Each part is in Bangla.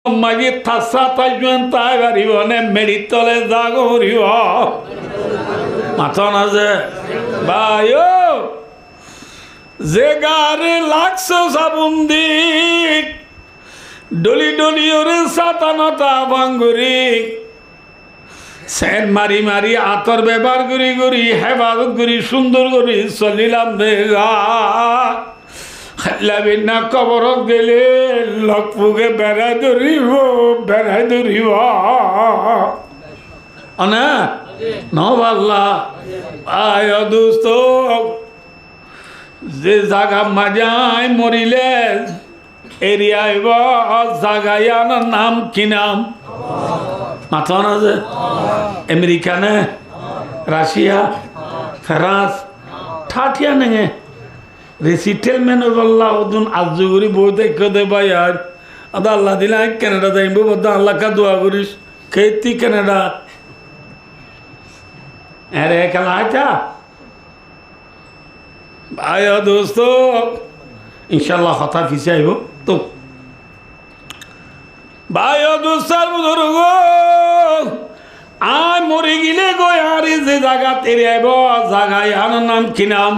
মাগি থাসা তাইজুন তাই বাড়িবনে মেডির তলে জাগরিব মাথা না যে ভাই যে গারে লাগছো সাবুন দিক ডলি ডলি ওরে সাতানতা ভাঙ্গুরি সেন মারি মারি আতর ব্যবহার করি করি হেফাজত করি সুন্দর করি চলিলাম বেগা লাবিনা কবরক গেলে লকপুকে বেড়াই ধরিব অনা নবাল্লা আয় দোস্ত যে জায়গা মাজায় মরিলে এরিয়ায় জাগায়ানোর নাম কি নাম মাথা না যে আমেরিকানে রাশিয়া ফ্রান্স ঠাঠিয়া নেঙে রেসিটেলমেন্ট আল্লাহ ওদুন আজগুরি বই দেখতে ভাই আর আদা আল্লাহ দিলে কানাডা যাইব বদা আল্লাহ কা দোয়া করিস খেতি কানাডা আরে খেলা আচ্ছা ভাই দোস্ত ইনশাল্লাহ কথা ফিসে আইব তো ভাই দোস্তার বুজুর্গ আয় মরে গেলে গো আর যে জায়গা তেরে আইব জায়গায় আনার নাম কি নাম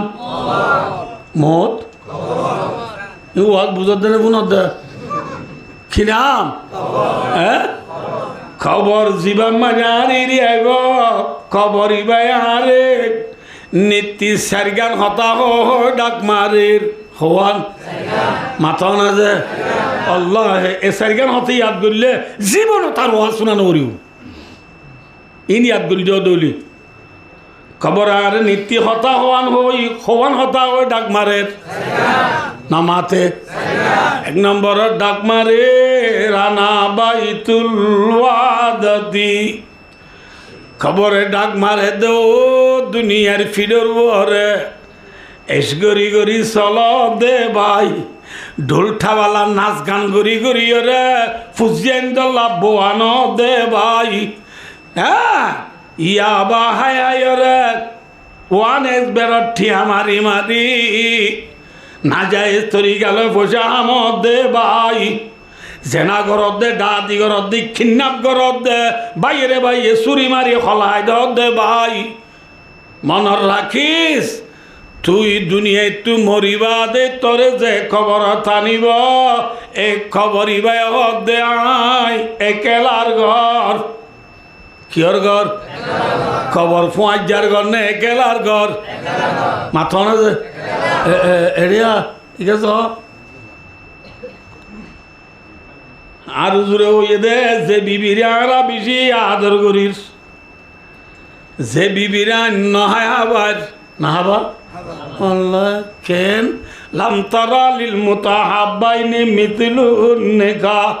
মত বুঝার দেনে বুঝার দে কি নাম হ্যাঁ খবর জীবন মানে আর আইব খবর ইবাই আরে নীতি সারগান হতা ডাক মারের হওয়ান মাথা না যে আল্লাহ এ সারগান হতে ইয়াদ করলে জীবন তার ওয়া শোনানো করিও ইন ইয়াদ করি দৌলি খবর আর নীতি হতা হওয়ান হতা হয়ে ডাক মারের নামাতে এক নম্বর ডাক মারে রানা বাইতুল ওয়াদাতি খবরে ডাক মারে দো দুনিয়ার ফিডর বরে এস গরি গরি চল দে ভাই ঢোলঠাওয়ালা নাচ গান গরি গরি রে ফুজিয়ান দল্লা বোয়ান দে ভাই হ্যাঁ ইয়া বা হায় রে ওয়ান এস বেরট ঠিয়া মারি মারি না যায় তরি গেল বসে আমদ দে ভাই জেনা গরত দে ডাদি গরত দি খিন্নাপ গরত দে বাইরে বাইরে চুরি মারি খলাই দে ভাই মনত রাখিস তুই দুনিয়ায় তু মরিবা দে তোরে যে খবর টানিব এই খবর ইবাই হক দে আই একেলার ঘর কিয়র ঘর খবর ফুয়ার ঘর নে একেলার ঘর মাথা না যে এরিয়া ঠিক আছে আর জুড়ে হইয়ে দে যে বিবিরা বেশি আদর করিস যে বিবিরা নহায় আবার না হবা আল্লাহ কেন লাম তারা লিল মুতাহাব্বাইনি মিথলুন নিকাহ